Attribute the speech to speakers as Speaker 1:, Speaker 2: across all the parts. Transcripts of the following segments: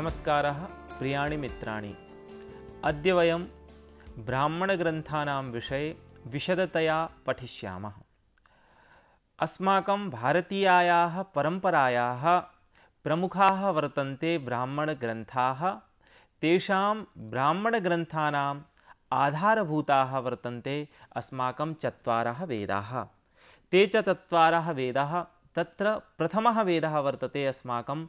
Speaker 1: नमस्कारः प्रियाणि मित्राणि। अद्य वयं ब्राह्मणग्रन्थानां विषये विशदतया पठिष्यामः। अस्माकं भारतीयायाः परम्परायाः प्रमुखाः वर्तन्ते ब्राह्मणग्रन्थाः। तेषां ब्राह्मणग्रन्थानाम् आधारभूताः वर्तन्ते अस्माकं चत्वारः वेदाः। ते च चत्वारः वेदाः। तत्र प्रथमः वेदः वर्तते अस्माकं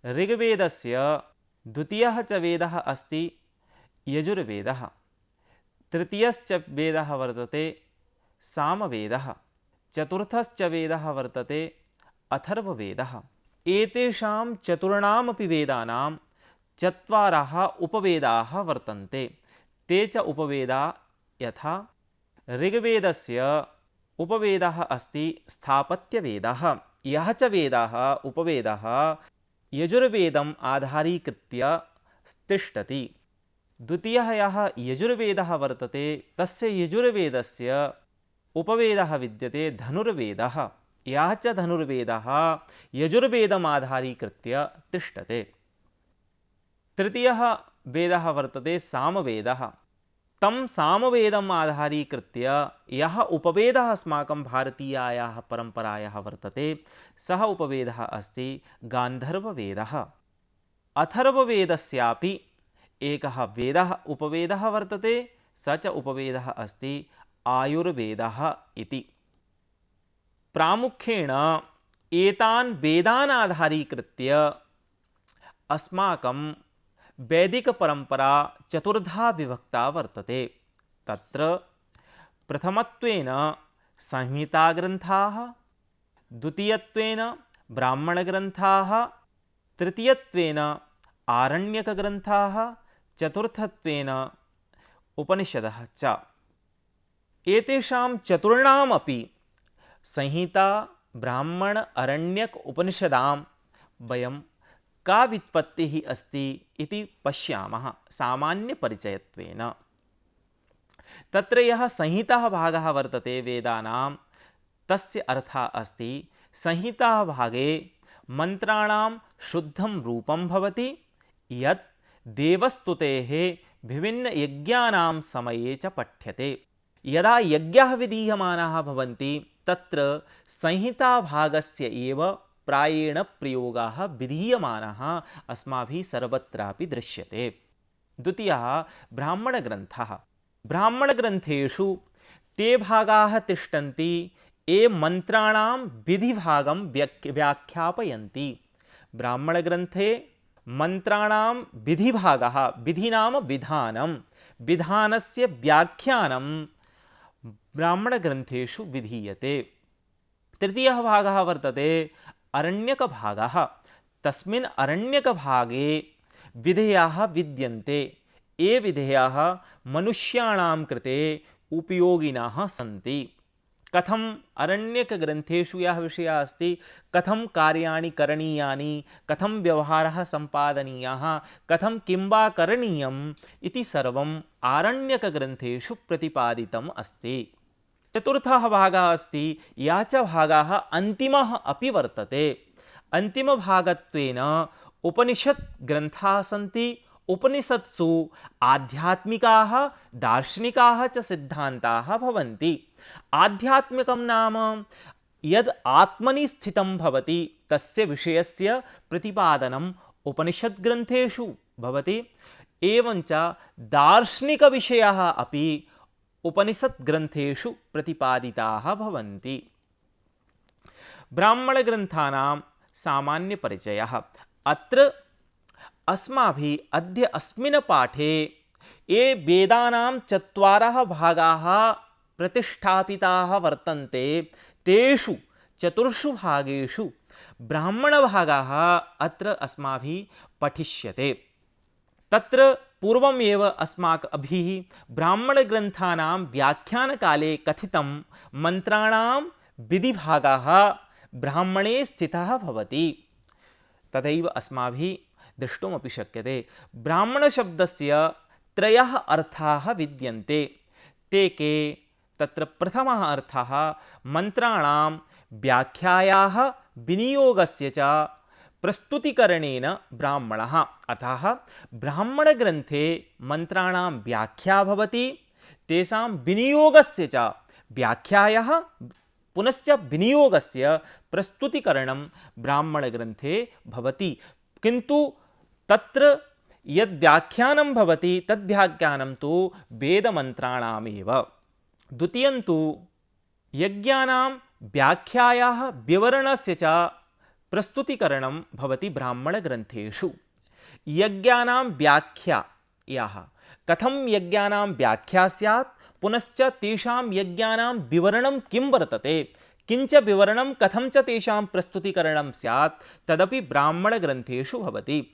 Speaker 1: ऋग्वेदस्य, द्वितीयः च वेदः अस्ति यजुर्वेदः, तृतीयश्च वेदः वर्तते सामवेदः, चतुर्थश्च वेदः वर्तते अथर्ववेदः। एतेषां चतुर्णामपि वेदानां चत्वारः उपवेदाः वर्तन्ते। ते च उपवेदा यथा ऋग्वेदस्य उपवेदः अस्ति स्थापत्यवेदः। यः च वेदः उपवेदः यजुर्वेदम् आधारीकृत्य तिष्ठति। द्वितीयः यः यजुर्वेदः वर्तते तस्य यजुर्वेदस्य उपवेदः विद्यते धनुर्वेदः। यः च धनुर्वेदः यजुर्वेदम् आधारीकृत्य तिष्ठते। तृतीयः वेदः वर्तते सामवेदः। तं सामवेदम् आधारीकृत्य यः उपवेदः अस्माकं भारतीयायाः परम्परायाः वर्तते सः उपवेदः अस्ति गान्धर्ववेदः। अथर्ववेदस्यापि एकः वेदः उपवेदः वर्तते, स च उपवेदः अस्ति आयुर्वेदः इति। प्रामुख्येन एतान् वेदान् आधारीकृत्य अस्माकं वैदिकपरम्परा चतुर्धा विभक्ता वर्तते। तत्र प्रथमत्वेन संहिताग्रन्थाः, द्वितीयत्वेन ब्राह्मणग्रन्थाः, तृतीयत्वेन आरण्यकग्रन्थाः, चतुर्थत्वेन उपनिषदः च। एतेषां चतुर्णामपि संहिता, ब्राह्मण, अरण्यक, उपनिषदां वयं का व्युत्पत्तिः अस्ति इति पश्यामः सामान्यपरिचयत्वेन। तत्र यः संहितः भागः वर्तते वेदानां, तस्य अर्थः अस्ति संहिताः भागे मन्त्राणां शुद्धं रूपं भवति, यत् देवस्तुतेः विभिन्नयज्ञानां समये च पठ्यते। यदा यज्ञाः विधीयमानाः भवन्ति तत्र संहिताभागस्य एव प्रायेण प्रयोगाः विधीयमानः अस्माभिः सर्वत्रापि दृश्यते। द्वितीयः ब्राह्मणग्रन्थः। ब्राह्मणग्रन्थेषु ते भागाः तिष्ठन्ति ये मन्त्राणां विधिभागं व्याख्यापयन्ति। ब्राह्मणग्रन्थे मन्त्राणां विधिभागः, विधि नाम विधानं, विधानस्य व्याख्यानं ब्राह्मणग्रन्थेषु विधीयते। तृतीयः भागः वर्तते अरण्यकभागः। तस्मिन् अरण्यकभागे विधयः विद्यन्ते। ये विधयः मनुष्याणां कृते उपयोगिनः सन्ति। कथम् अरण्यकग्रन्थेषु यः विषयः अस्ति, कथं कार्याणि करणीयानि, कथं व्यवहारः सम्पादनीयः, कथं किं वा करणीयम् इति सर्वम् आरण्यकग्रन्थेषु प्रतिपादितम् अस्ति। चतुर्थः भागः अस्ति, या च भागः अन्तिमः अपि वर्तते। अन्तिमभागत्वेन उपनिषत् ग्रन्थाः सन्ति। उपनिषत्सु आध्यात्मिकाः, दार्शनिकाः च सिद्धान्ताः भवन्ति। आध्यात्मिकं नाम यद् आत्मनि स्थितं भवति तस्य विषयस्य प्रतिपादनम् उपनिषद्ग्रन्थेषु भवति। एवञ्च दार्शनिकविषयाः अपि उपनिषद्ग्रन्थेषु प्रतिपादिताः भवन्ति। ब्राह्मणग्रन्थानां सामान्यपरिचयः। अत्र अस्माभिः अद्य अस्मिन् पाठे ये वेदानां चत्वारः भागाः प्रतिष्ठापिताः वर्तन्ते, तेषु चतुर्षु भागेषु ब्राह्मणभागः अत्र अस्माभिः पठिष्यते। तत्र पूर्वमेव अस्माभिः ब्राह्मणग्रन्थानां व्याख्यानकाले कथितं मन्त्राणां विधिभागः ब्राह्मणे स्थितः भवति। तथैव अस्माभिः द्रष्टुमपि शक्यते। ब्राह्मणशब्दस्य त्रयः अर्थाः विद्यन्ते। ते के? तत्र प्रथमः अर्थः मन्त्राणां व्याख्यायाः विनियोगस्य च प्रस्तुतिकरणेन ब्राह्मणः अतः ब्राह्मणग्रन्थे मन्त्राणां व्याख्या भवति, तेषां विनियोगस्य च व्याख्यायाः पुनश्च विनियोगस्य प्रस्तुतिकरणं ब्राह्मणग्रन्थे भवति। किन्तु तत्र यद् व्याख्यानं भवति तद्व्याख्यानं तु वेदमन्त्राणामेव। द्वितीयं तु यज्ञानां व्याख्यायाः विवरणस्य च प्रस्तुतिकरणं भवति ब्राह्मणग्रन्थेषु। यज्ञानां व्याख्यायाः कथं यज्ञानां व्याख्या स्यात्, पुनश्च तेषां यज्ञानां विवरणं किं वर्तते, किञ्च विवरणं कथं च तेषां प्रस्तुतिकरणं स्यात्, तदपि ब्राह्मणग्रन्थेषु भवति।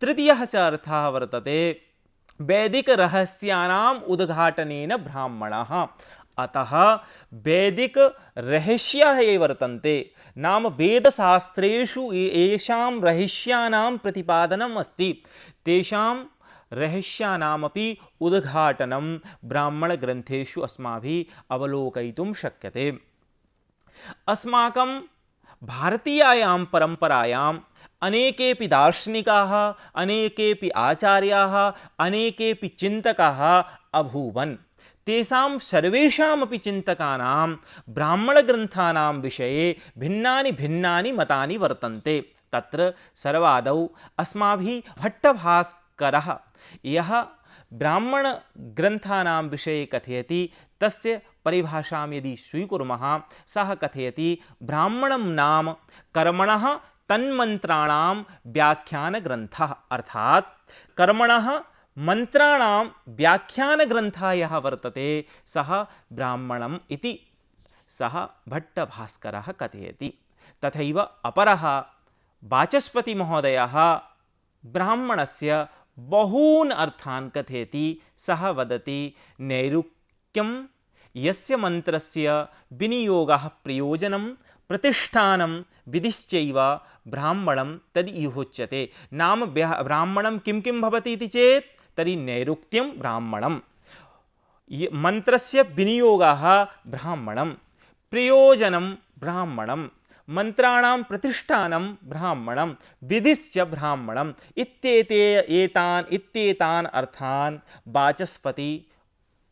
Speaker 1: तृतीयः च अर्थः वर्तते वैदिकरहस्यानाम् उद्घाटनेन ब्राह्मणः। अतः वैदिकरहस्याः ये वर्तन्ते, नाम वेदशास्त्रेषु येषां रहस्यानां प्रतिपादनम् अस्ति, तेषां रहस्यानामपि उद्घाटनं ब्राह्मणग्रन्थेषु अस्माभिः अवलोकयितुं शक्यते। अस्माकं भारतीयायां परम्परायाम् अनेकेपि दार्शनिकाः, अनेकेपि आचार्याः, अनेकेपि चिन्तकाः अभूवन्। तेषां सर्वेषामपि चिन्तकानां ब्राह्मणग्रन्थानां विषये भिन्नानि भिन्नानि मतानि वर्तन्ते। तत्र सर्वादौ अस्माभिः भट्टभास्करः यः ब्राह्मणग्रन्थानां विषये कथयति, तस्य परिभाषां यदि स्वीकुर्मः, सः कथयति ब्राह्मणं नाम कर्मणः तन्मन्त्राणां व्याख्यानग्रन्थः। अर्थात् कर्मणः मन्त्राणां व्याख्यानग्रन्थः यः वर्तते सः ब्राह्मणम् इति सः भट्टभास्करः कथयति। तथैव अपरः वाचस्पतिमहोदयः ब्राह्मणस्य बहून् अर्थान् कथयति। सः वदति नैरुक्यं यस्य मन्त्रस्य विनियोगः प्रयोजनं प्रतिष्ठानं विधिश्चैव ब्राह्मणं तदिह। नाम ब्राह्मणं किं किं भवति इति चेत् तर्हि नैरुक्त्यं ब्राह्मणं, मन्त्रस्य विनियोगः ब्राह्मणं, प्रयोजनं ब्राह्मणं, मन्त्राणां प्रतिष्ठानं ब्राह्मणं, विधिश्च ब्राह्मणम् इत्येतान् अर्थान् वाचस्पति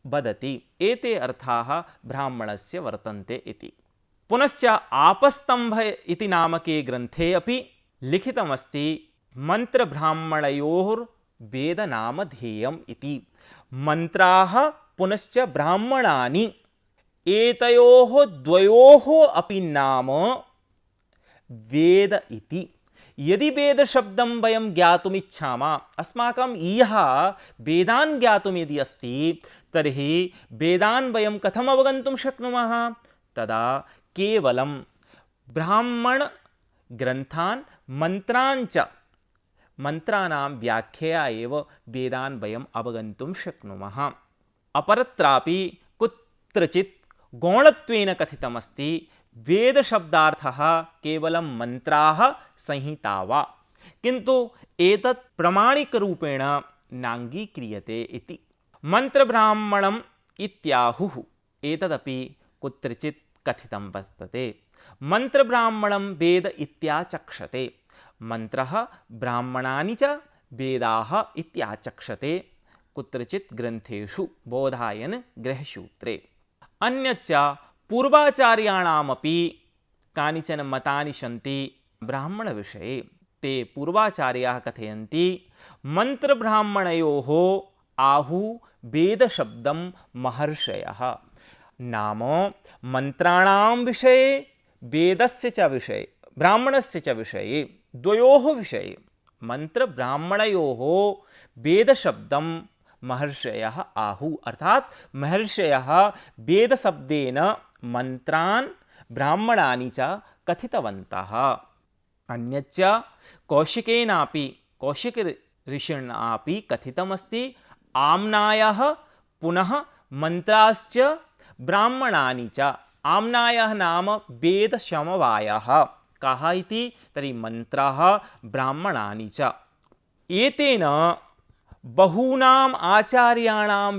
Speaker 1: वदति। एते अर्थाः ब्राह्मणस्य वर्तन्ते इति। पुनश्च आपस्तम्भ इति नामके ग्रन्थे अपि लिखितमस्ति मन्त्रब्राह्मणयोर्वेदनामधेयम् इति। मन्त्राः पुनश्च ब्राह्मणानि, एतयोः द्वयोः अपि नाम वेद इति। यदि वेदशब्दं वयं ज्ञातुमिच्छामः, अस्माकं इयः वेदान् ज्ञातुं यदि अस्ति, तर्हि वेदान् वयं कथम् अवगन्तुं शक्नुमः? तदा केवलं ब्राह्मणग्रन्थान् मन्त्राञ्च मन्त्राणां व्याख्यया एव वेदान् वयम् अवगन्तुं शक्नुमः। अपरत्रापि कुत्रचित् गौणत्वेन कथितमस्ति वेदशब्दार्थः केवलं मन्त्राः संहिता वा, किन्तु एतत् प्रामाणिकरूपेण नाङ्गीक्रियते इति। मन्त्रब्राह्मणम् इत्याहुः, एतदपि कुत्रचित् कथितं वर्तते। मन्त्रब्राह्मणं वेद इत्याचक्षते, मन्त्रः ब्राह्मणानि च वेदाः इत्याचक्षते कुत्रचित् ग्रन्थेषु बोधायन गृहसूत्रे। अन्यच्च पूर्वाचार्याणामपि कानिचन मतानि सन्ति ब्राह्मणविषये। ते पूर्वाचार्याः कथयन्ति मन्त्रब्राह्मणयोः आहुः वेदशब्दं महर्षयः। नाम मन्त्राणां विषये वेदस्य च विषये ब्राह्मणस्य च विषये द्वयोः विषये मन्त्रब्राह्मणयोः वेदशब्दं महर्षयः आहुः। अर्थात् महर्षयः वेदशब्देन मन्त्रान् ब्राह्मणानि च कथितवन्तः। अन्यच्च कौशिकऋषिणापि कथितमस्ति आम्नायः पुनः मन्त्राश्च ब्राह्मणानि च। आम्नायः नाम वेदसमवायः। कः इति? तर्हि मन्त्राः ब्राह्मणानि च। एतेन बहूनाम् आचार्याणां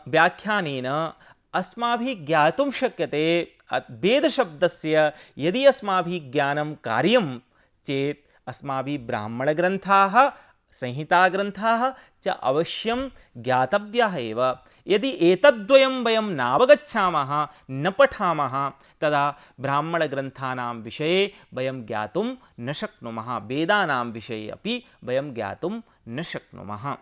Speaker 1: व्याख्यानेन अस्माभिः ज्ञातुं शक्यते वेदशब्दस्य यदि अस्माभिः ज्ञानं कार्यं चेत् अस्माभिः ब्राह्मणग्रन्थाः संहिताग्रन्थाः च अवश्यं ज्ञातव्याः एव। यदि एतद्वयं वयं नावगच्छामः, न पठामः, तदा ब्राह्मणग्रन्थानां विषये वयं ज्ञातुं न शक्नुमः, वेदानां विषये अपि वयं ज्ञातुं न शक्नुमः।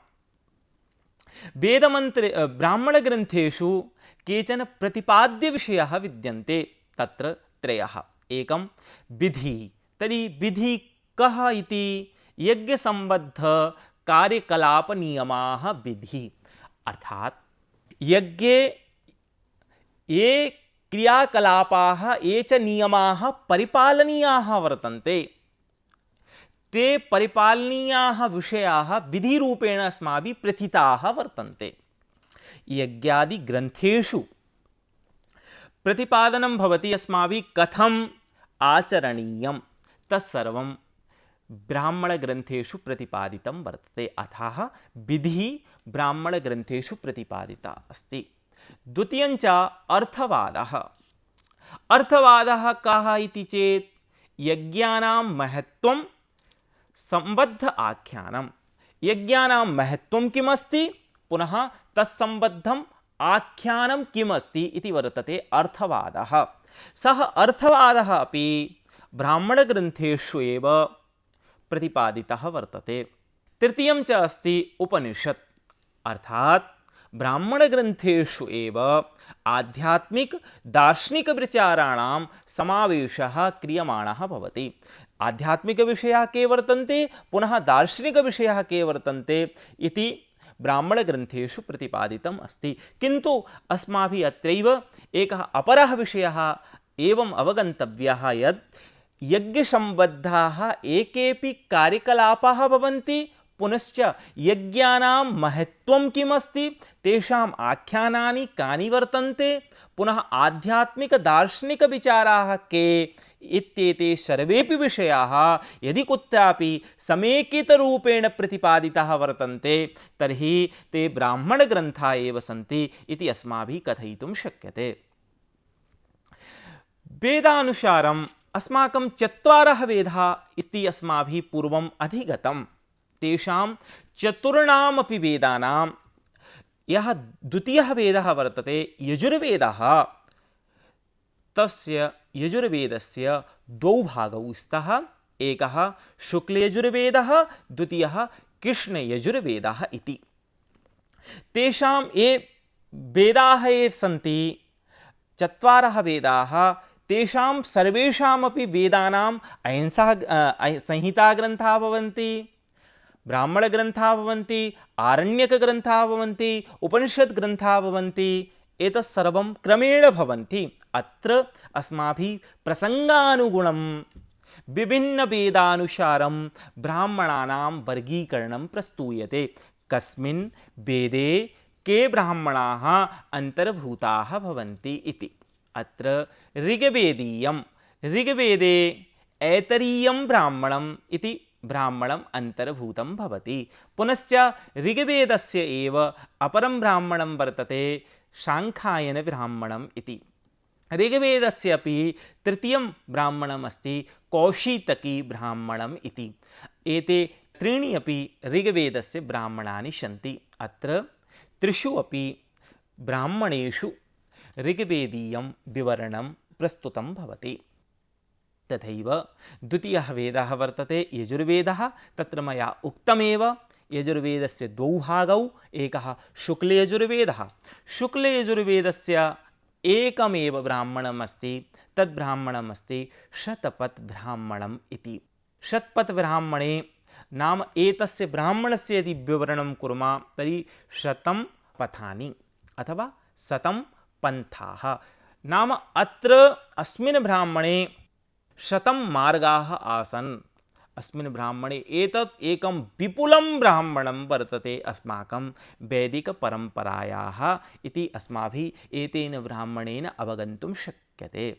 Speaker 1: वेदमन्त्रे ब्राह्मणग्रन्थेषु केचन प्रतिपाद्यविषयाः विद्यन्ते, तत्र त्रयः। एकं विधिः। तर्हि विधिः कः इति? यज्ञसम्बद्धकार्यकलापनियमाः विधिः। अर्थात् यज्ञे ये क्रियाकलापाः, ये च नियमाः परिपालनीयाः वर्तन्ते, ते परिपालनीयाः विषयाः विधिरूपेण अस्माभिः प्रथिताः वर्तन्ते। यज्ञादिग्रन्थेषु प्रतिपादनं भवति अस्माभिः कथम् आचरणीयं, तत्सर्वं ब्राह्मणग्रन्थेषु प्रतिपादितं वर्तते। अतः विधिः ब्राह्मणग्रन्थेषु प्रतिपादिता अस्ति। द्वितीयञ्च अर्थवादः। अर्थवादः कः इति चेत् यज्ञानां महत्त्वं सम्बद्ध आख्यानं। यज्ञानां महत्त्वं किमस्ति, पुनः तत्सम्बद्धम् आख्यानं किमस्ति इति वर्तते अर्थवादः। सः अर्थवादः अपि ब्राह्मणग्रन्थेषु एव प्रतिपादितः वर्तते। तृतीयं च अस्ति उपनिषत्। अर्थात् ब्राह्मणग्रन्थेषु एव आध्यात्मिक दार्शनिकविचाराणां समावेशः क्रियमाणः भवति। आध्यात्मिकविषयाः के वर्तन्ते, पुनः दार्शनिकविषयाः के वर्तन्ते इति ब्राह्मणग्रन्थेषु प्रतिपादितम् अस्ति। किन्तु अस्माभिः अत्रैव एकः अपरः विषयः एवम् अवगन्तव्यः यत् यज्ञसम्बद्धाः एकेपि कार्यकलापाः भवन्ति, पुनश्च यज्ञानां महत्त्वं किमस्ति, तेषाम् आख्यानानि कानि वर्तन्ते, पुनः आध्यात्मिकदार्शनिकविचाराः के इत्येते सर्वेपि विषयाः यदि कुत्रापि समेकितरूपेण प्रतिपादिताः वर्तन्ते, तर्हि ते ब्राह्मणग्रन्थाः एव सन्ति इति अस्माभिः कथयितुं शक्यते। वेदानुसारम् अस्माकं चत्वारः वेदाः इति अस्माभिः पूर्वम् अधिगतं। तेषां चतुर्णामपि वेदानां यः द्वितीयः वेदः वर्तते यजुर्वेदः, तस्य यजुर्वेदस्य द्वौ भागौ स्तः। एकः शुक्लयजुर्वेदः, द्वितीयः कृष्णयजुर्वेदः इति। तेषां ये वेदाः ये सन्ति, चत्वारः वेदाः, तेषां सर्वेषामपि वेदानाम् संहिताग्रन्थाः भवन्ति, ब्राह्मणग्रन्थाः भवन्ति, आरण्यकग्रन्थाः भवन्ति, उपनिषद्ग्रन्थाः भवन्ति। एतत् सर्वं क्रमेण भवन्ति। अत्र अस्माभिः प्रसङ्गानुगुणं विभिन्नवेदानुसारं ब्राह्मणानां वर्गीकरणं प्रस्तूयते। कस्मिन् वेदे के ब्राह्मणाः अन्तर्भूताः भवन्ति इति। अत्र ऋग्वेदीयं, ऋग्वेदे ऐतरीयं ब्राह्मणम् इति ब्राह्मणम् अन्तर्भूतं भवति। पुनश्च ऋग्वेदस्य एव अपरं ब्राह्मणं वर्तते शाङ्खायनब्राह्मणम् इति। ऋग्वेदस्य अपि तृतीयं ब्राह्मणम् अस्ति कौशीतकीब्राह्मणम् इति। एते त्रीणि अपि ऋग्वेदस्य ब्राह्मणानि सन्ति। अत्र त्रिषु अपि ब्राह्मणेषु ऋग्वेदीयं विवरणं प्रस्तुतं भवति। तथैव द्वितीयः वेदः वर्तते यजुर्वेदः। तत्र मया उक्तमेव यजुर्वेदस्य द्वौ भागौ, एकः शुक्लयजुर्वेदः। शुक्लयजुर्वेदस्य एकमेव ब्राह्मणम् अस्ति, तद्ब्राह्मणम् अस्ति शतपथब्राह्मणम् इति। शतपथब्राह्मणे नाम एतस्य ब्राह्मणस्य यदि विवरणं कुर्मः तर्हि 100 पथानि अथवा 100 पन्थाः। नाम अत्र अस्मिन् ब्राह्मणे 100 मार्गाः आसन्। अस्मिन् ब्राह्मणे एतत् एकं विपुलं ब्राह्मणं वर्तते अस्माकं वैदिकपरम्परायाः इति अस्माभिः एतेन ब्राह्मणेन अवगन्तुं शक्यते।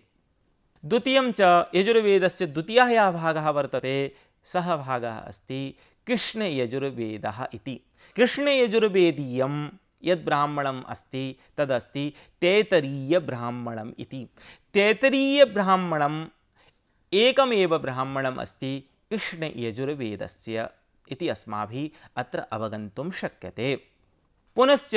Speaker 1: द्वितीयं च यजुर्वेदस्य द्वितीयः यः भागः वर्तते, सः भागः अस्ति कृष्णयजुर्वेदः इति। कृष्णयजुर्वेदीयं यद् ब्राह्मणम् अस्ति तदस्ति तैत्तरीयब्राह्मणम् इति। तैत्तरीयब्राह्मणम् एकमेव ब्राह्मणम् अस्ति, कृष्णयजुर्वेदस्य इति अस्माभिः अत्र अवगन्तुं शक्यते। पुनश्च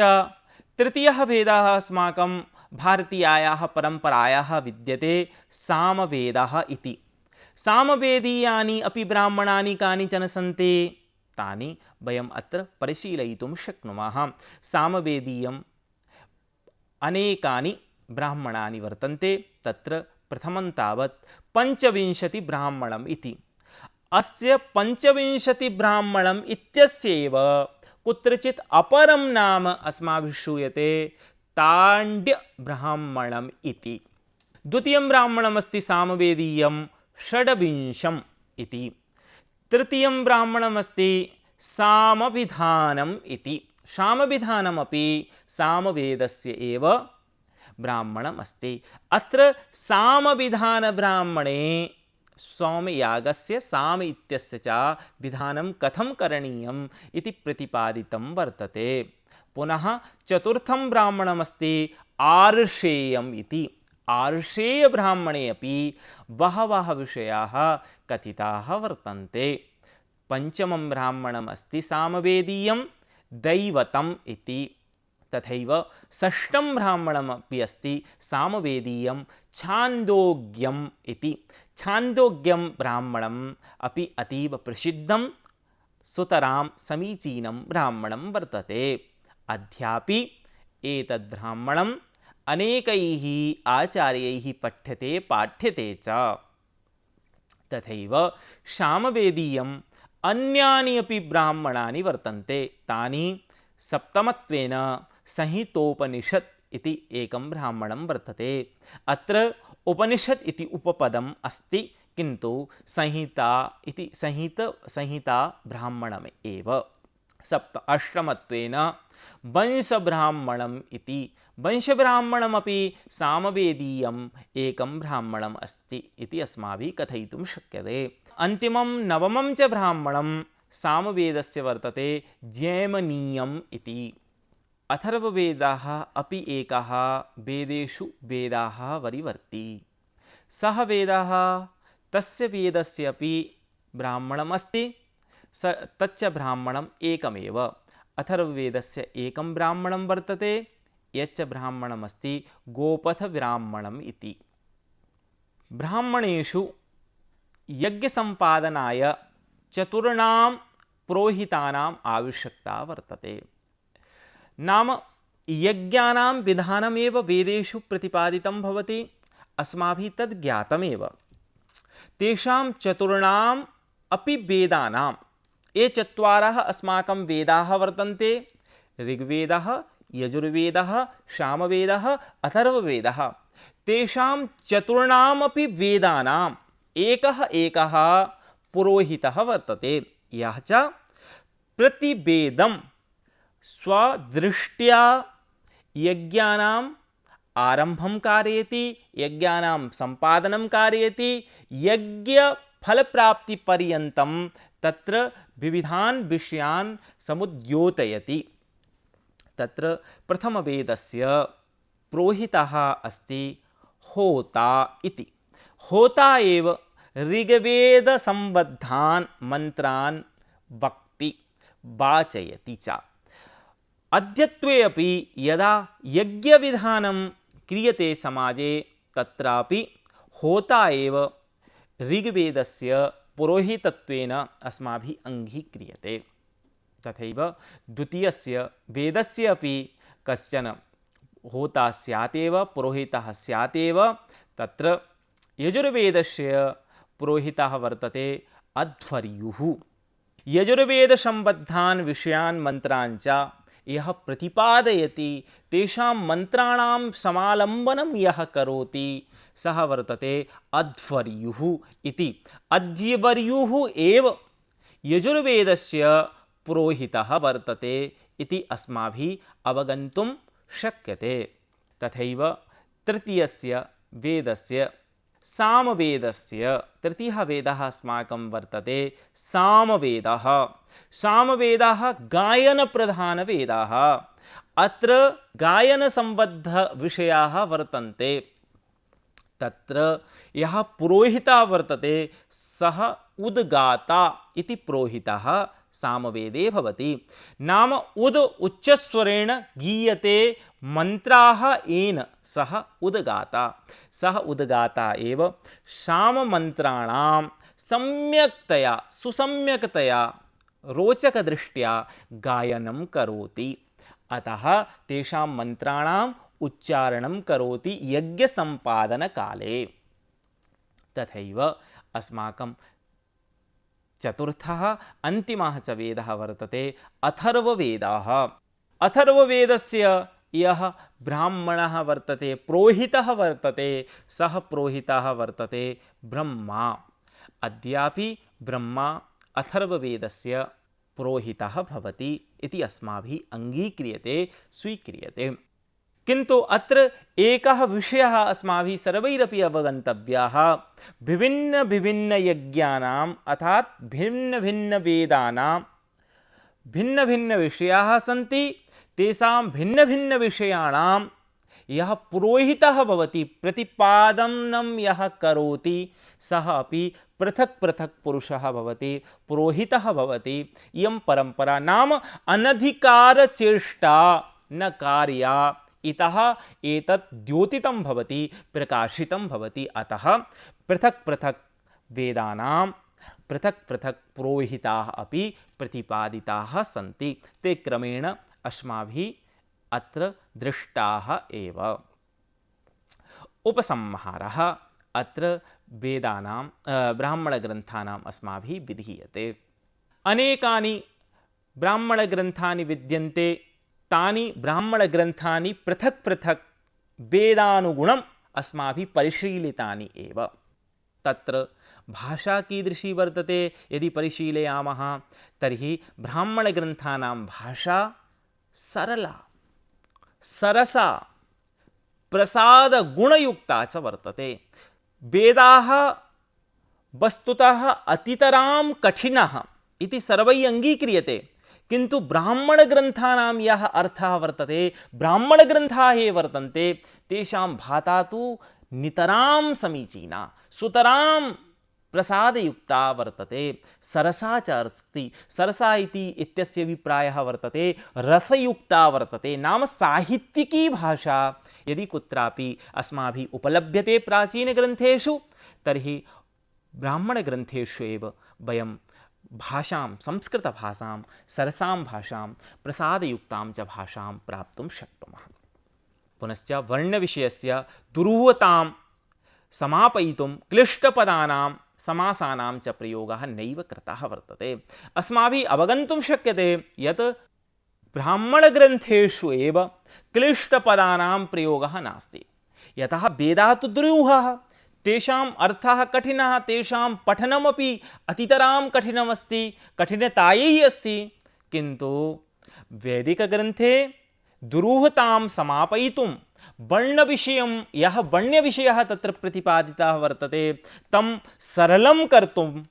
Speaker 1: तृतीयः वेदः अस्माकं भारतीयायाः परम्परायाः विद्यते सामवेदः इति। सामवेदीयानि अपि ब्राह्मणानि कानिचन सन्ति, तानि वयम् अत्र परिशीलयितुं शक्नुमः। सामवेदीयम् अनेकानि ब्राह्मणानि वर्तन्ते। तत्र प्रथमं तावत् पञ्चविंशतिब्राह्मणम् इति। अस्य पञ्चविंशतिब्राह्मणम् इत्यस्यैव कुत्रचित् अपरं नाम अस्माभिः श्रूयते ताण्ड्यब्राह्मणम् इति। द्वितीयं ब्राह्मणमस्ति सामवेदीयं षड्विंशम् इति। तृतीयं ब्राह्मणमस्ति सामविधानम् इति। सामविधानमपि सामवेदस्य एव ब्राह्मणमस्ति। अत्र सामविधानब्राह्मणे सोमयागस्य साम इत्यस्य च विधानं कथं करणीयम् इति प्रतिपादितं वर्तते। पुनः चतुर्थं ब्राह्मणमस्ति आर्षेयम् इति। आर्षेयब्राह्मणे अपि बहवः विषयाः कथिताः वर्तन्ते। पञ्चमं ब्राह्मणमस्ति सामवेदीयं दैवतम् इति। तथैव षष्ठं ब्राह्मणमपि अस्ति सामवेदीयं छान्दोग्यम् इति। छान्दोग्यं ब्राह्मणम् अपि अतीव प्रसिद्धं सुतरां समीचीनं ब्राह्मणं वर्तते। अद्यापि एतद् ब्राह्मणम् अनेकैः आचार्यैः पठ्यते पाठ्यते च। तथैव सामवेदीयम् अन्यानि अपि ब्राह्मणानि वर्तन्ते। तानि सप्तमत्वेन संहितोपनिषत् इति एकं ब्राह्मणं वर्तते। अत्र उपनिषत् इति उपपदम् अस्ति, किन्तु संहिता इति संहिता ब्राह्मणम् एव। अष्टमत्वेन वंशब्राह्मणम् इति। वंशब्राह्मणमपि सामवेदीयम् एकं ब्राह्मणम् अस्ति इति अस्माभिः कथयितुं शक्यते। अन्तिमं नवमं च ब्राह्मणं सामवेदस्य वर्तते जैमिनीयम् इति। अथर्ववेदः अपि एकः वेदेषु वेदाः वरीवर्ति। सः वेदः तस्य वेदस्य अपि ब्राह्मणमस्ति। तच्च ब्राह्मणम् एकमेव। अथर्ववेदस्य एकं ब्राह्मणं वर्तते, यच्च ब्राह्मणमस्ति गोपथब्राह्मणम् इति। ब्राह्मणेषु यज्ञसम्पादनाय चतुर्णां पुरोहितानाम् आवश्यकता वर्तते। नाम यज्ञानां विधानमेव वेदेषु प्रतिपादितं भवति। अस्माभिः तद् ज्ञातमेव। तेषां चतुर्णाम् अपि वेदानां, ये चत्वारः अस्माकं वेदाः वर्तन्ते, ऋग्वेदः, यजुर्वेदः, सामवेदः, अथर्ववेदः, तेषां चतुर्णामपि वेदानाम् एकः एकः पुरोहितः वर्तते, यः च प्रतिवेदं स्वदृष्ट्या यज्ञानाम् आरम्भं कारयति, यज्ञानां सम्पादनं कारयति, यज्ञफलप्राप्तिपर्यन्तं तत्र विविधान् विषयान् समुद्योतयति। तत्र प्रथमवेदस्य पुरोहितः अस्ति होता इति। होता एव ऋग्वेदसम्बद्धान् मन्त्रान् वक्ति, वाचयति च। अद्यत्वे अपि यदा यज्ञविधानं क्रियते समाजे, तत्रापि होता एव ऋग्वेदस्य पुरोहितत्वेन अस्माभिः अङ्गीक्रियते। तथैव द्वितीयस्य वेदस्य अपि कश्चन होता स्यातेव, पुरोहितः स्यातेव। तत्र यजुर्वेदस्य पुरोहितः वर्तते अध्वर्युः। यजुर्वेदसम्बद्धान् विषयान् मन्त्रान् च यः प्रतिपादयति, तेषां मन्त्राणां समालम्बनं यः करोति, सः वर्तते अध्वर्युः इति। अध्वर्युः एव यजुर्वेदस्य पुरोहितः वर्तते इति अस्माभिः अवगन्तुं शक्यते। तथैव तृतीयस्य वेदस्य सामवेदस्य तृतीयः वेदः अस्माकं वर्तते सामवेदः। सामवेदः गायनप्रधानवेदः। अत्र गायनसम्बद्धविषयाः वर्तन्ते। तत्र यः पुरोहितः वर्तते, सः उद्गाता इति प्रोहितः सामवेदे भवति। नाम उद उच्चस्वरेण गीयते मंत्राः येन सः उद्गाता। सः उद्गाता एव साममन्त्राणां सम्यक्तया सुसम्यक्तया रोचकदृष्ट्या गायनं करोति। अतः तेषां मन्त्राणाम् उच्चारणं करोति यज्ञसम्पादनकाले। तथैव अस्माकं चतुर्थः अन्तिमः च वेदः वर्तते अथर्ववेदः। अथर्ववेदस्य यः ब्राह्मणः वर्तते, प्रोहितः वर्तते, सः प्रोहितः वर्तते ब्रह्मा। अद्यापि ब्रह्मा अथर्ववेदस्य पुरोहितः भवति इति अस्माभिः अङ्गीक्रियते, स्वीक्रियते। किन्तु अत्र एकः विषयः अस्माभिः सर्वैरपि अवगन्तव्यः। भिन्नभिन्नयज्ञानाम् अर्थात् भिन्नभिन्नवेदानां भिन्नभिन्नविषयाः सन्ति। तेषां भिन्नभिन्नविषयाणां यः पुरोहितः भवति, प्रतिपादनं यः करोति, सः अपि पृथक् पृथक् पुरुषः भवति, पुरोहितः भवति। इयं परम्परा नाम अनधिकारचेष्टा न कार्या, इतः एतत् द्योतितं भवति, प्रकाशितं भवति। अतः पृथक् पृथक् वेदानां पृथक् पृथक् पुरोहिताः अपि प्रतिपादिताः सन्ति। ते क्रमेण अस्माभिः अत्र दृष्टाः एव। उपसंहारः अत्र वेदानां ब्राह्मणग्रन्थानाम् अस्माभिः विधीयते। अनेकानि ब्राह्मणग्रन्थानि विद्यन्ते। तानि ब्राह्मणग्रन्थानि पृथक् पृथक् वेदानुगुणम् अस्माभिः परिशीलितानि एव। तत्र भाषा कीदृशी वर्तते यदि परिशीलयामः तर्हि ब्राह्मणग्रन्थानां भाषा सरला, सरसा, प्रसादगुणयुक्ता च वर्तते। वेदाः वस्तुतः अतितरां कठिनः इति सर्वैः अङ्गीक्रियते, किन्तु ब्राह्मणग्रन्थानां यः अर्थः वर्तते, ब्राह्मणग्रन्थाः ये वर्तन्ते, तेषां भाषा तु नितरां समीचीना, सुतरां प्रसादयुक्ता वर्तते, सरसा च अस्ति। सरसा इति इत्यस्य अभिप्रायः वर्तते रसयुक्ता वर्तते, नाम साहित्यिकी भाषा यदि कुत्रापि अस्माभिः उपलभ्यते प्राचीनग्रन्थेषु, तर्हि ब्राह्मणग्रन्थेषु एव वयं भाषां, संस्कृतभाषां, सरसां भाषां, प्रसादयुक्तां च भाषां प्राप्तुं शक्नुमः। पुनश्च वर्णविषयस्य दुरूहतां समापयितुं क्लिष्टपदानां समासानां च प्रयोगः नैव कृतः वर्तते। अस्माभिः अवगन्तुं शक्यते यत् ब्राह्मणग्रन्थेषु एव क्लिष्टपदानां प्रयोगः नास्ति। यतः वेदाः तु दुरूहः, तेषाम् अर्थः कठिनः, तेषां पठनमपि अतितरां कठिनमस्ति, कठिनतायै अस्ति। किन्तु वैदिकग्रन्थे दुरूहतां समापयितुं वर्णविषयं यः वर्ण्यविषयः तत्र प्रतिपादितः वर्तते, तं सरलं कर्तुं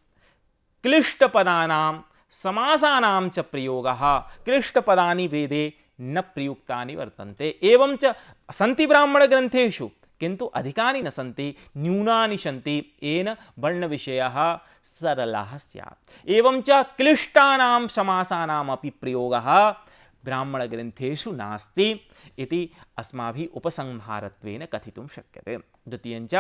Speaker 1: क्लिष्टपदानां समासानां च प्रयोगः, क्लिष्टपदानि वेदे न प्रयुक्तानि वर्तन्ते। एवं च सन्ति ब्राह्मणग्रन्थेषु, किन्तु अधिकानि न सन्ति, न्यूनानि सन्ति, येन वर्णविषयः सरलः स्यात्। एवं च क्लिष्टानां समासानामपि प्रयोगः ब्राह्मणग्रन्थेषु नास्ति इति अस्माभिः उपसंहारत्वेन कथितुं शक्यते। द्वितीयञ्च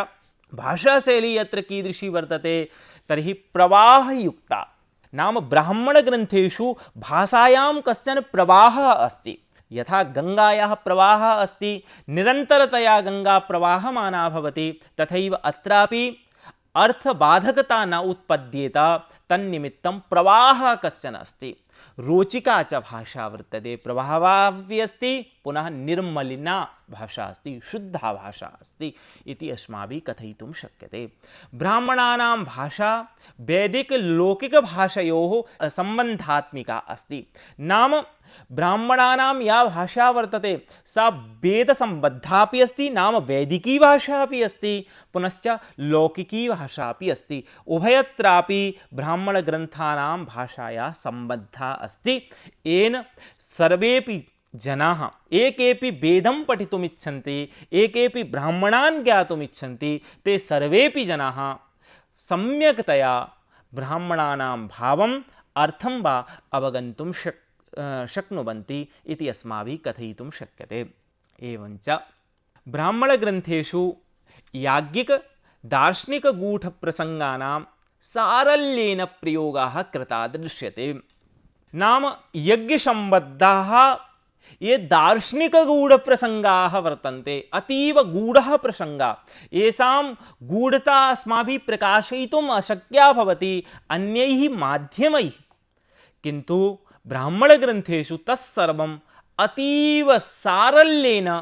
Speaker 1: भाषाशैली यत्र कीदृशी वर्तते तर्हि प्रवाहयुक्ता। नाम ब्राह्मणग्रन्थेषु भाषायां कश्चन प्रवाहः अस्ति। यथा गङ्गायाः प्रवाहः अस्ति, निरन्तरतया गङ्गा प्रवाहमाना भवति, तथैव अत्रापि अर्थबाधकता न उत्पद्येत, तन्निमित्तं प्रवाहः कश्चन अस्ति। रोचिका च भाषा वर्तते, प्रभावापि अस्ति, पुनः निर्मलिना भाषा अस्ति, शुद्धा भाषा अस्ति इति अस्माभिः कथयितुं शक्यते। ब्राह्मणानां भाषा वैदिकलौकिकभाषयोः सम्बन्धात्मिका अस्ति। नाम ब्राह्मणानां या भाषा वर्तते सा वेदसम्बद्धापि अस्ति, नाम वैदिकी भाषा अपि अस्ति, पुनश्च लौकिकी भाषा अपि अस्ति। उभयत्रापि ब्राह्मणग्रन्थानां भाषायाः सम्बद्धा अस्ति। येन सर्वेपि जनाः एकेपि वेदं पठितुम् इच्छन्ति, एकेपि ब्राह्मणान् ज्ञातुम् इच्छन्ति, ते सर्वेपि जनाः सम्यक्तया ब्राह्मणानां भावम् अर्थं वा अवगन्तुं शक्नुवन्ति इति अस्माभिः कथयितुं शक्यते। एवञ्च ब्राह्मणग्रन्थेषु याज्ञिकदार्शनिकगूढप्रसङ्गानां सारल्येन प्रयोगाः कृताः दृश्यते। नाम यज्ञसम्बद्धाः ये दार्शनिकगूढप्रसङ्गाः वर्तन्ते, अतीव गूढः प्रसङ्गः, येषां गूढता अस्माभिः प्रकाशयितुम् अशक्या भवति अन्यैः माध्यमैः, किन्तु ब्राह्मणग्रन्थेषु तत्सर्वम् अतीव सारल्येन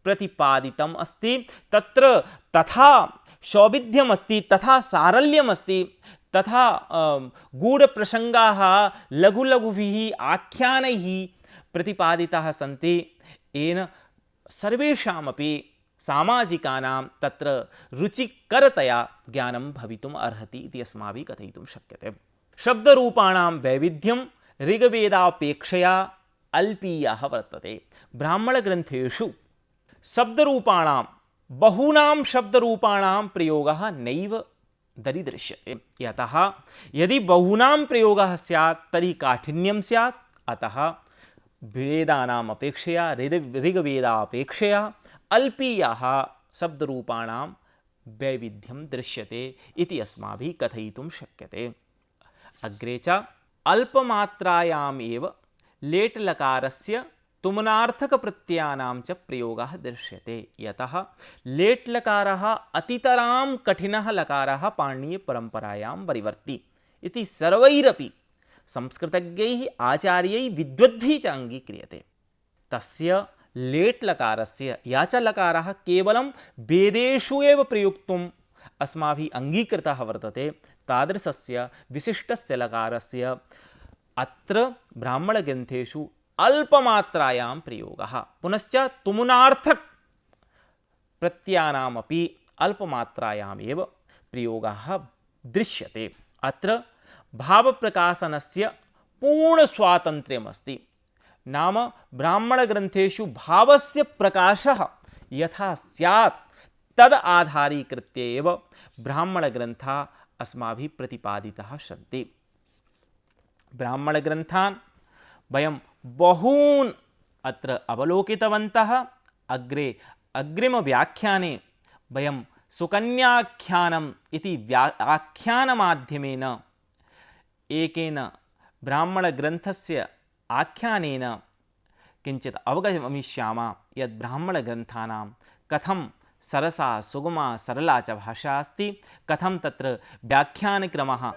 Speaker 1: प्रतिपादितम् अस्ति। तत्र तथा सौविध्यमस्ति, तथा सारल्यमस्ति, तथा गूढप्रसङ्गाः लघु लघुभिः आख्यानैः प्रतिपादिताः सन्ति। येन सर्वेषामपि सामाजिकानां तत्र रुचिकरतया ज्ञानं भवितुम् अर्हति इति अस्माभिः कथयितुं शक्यते। शब्दरूपाणां वैविध्यं ऋग्वेदापेक्षया अल्पीयः वर्तते। ब्राह्मणग्रन्थेषु शब्दरूपाणां बहूनां शब्दरूपाणां प्रयोगः नैव दरीदृश्यते। यतः यदि बहूनां प्रयोगः स्यात् तर्हि काठिन्यं स्यात्। अतः वेदानाम् अपेक्षया ऋग्वेदापेक्षया अल्पीयाः शब्दरूपाणां वैविध्यं दृश्यते इति अस्माभिः कथयितुं शक्यते। अग्रे च अल्पमात्रायाम् एव लेट्लकारस्य तुमनार्थकप्रत्ययानां च प्रयोगः दृश्यते। यतः लेट्लकारः अतितरां कठिनः लकारः पाणिनीयपरम्परायां वरीवर्ति इति सर्वैरपि संस्कृतज्ञैः आचार्यैः विद्वद्भिः च अङ्गीक्रियते। तस्य लेट्लकारस्य या च लकारः केवलं वेदेषु एव प्रयुक्तुम् अस्माभिः अङ्गीकृतः वर्तते, तादृशस्य विशिष्टस्य लकारस्य अत्र ब्राह्मणग्रन्थेषु अल्पमात्रायां प्रयोगः, पुनश्च तुमुनार्थक प्रत्ययानामपि अल्पमात्रायाम् एव प्रयोगः दृश्यते। अत्र भावप्रकाशनस्य पूर्णस्वातन्त्र्यमस्ति। नाम ब्राह्मणग्रन्थेषु भावस्य प्रकाशः यथा स्यात् तद् आधारीकृत्य एव ब्राह्मणग्रन्थाः अस्माभिः प्रतिपादिताः सन्ति। ब्राह्मणग्रन्थान् वयं बहून् अत्र अवलोकितवन्तः। अग्रे अग्रिमव्याख्याने वयं सुकन्याख्यानम् इति आख्यानमाध्यमेन एकेन ब्राह्मणग्रन्थस्य आख्यानेन किञ्चित् अवगमिष्यामः यद् ब्राह्मणग्रन्थानां कथं सरसा सुगमा सरला च भाषा अस्ति, कथं तत्र व्याख्यानक्रमः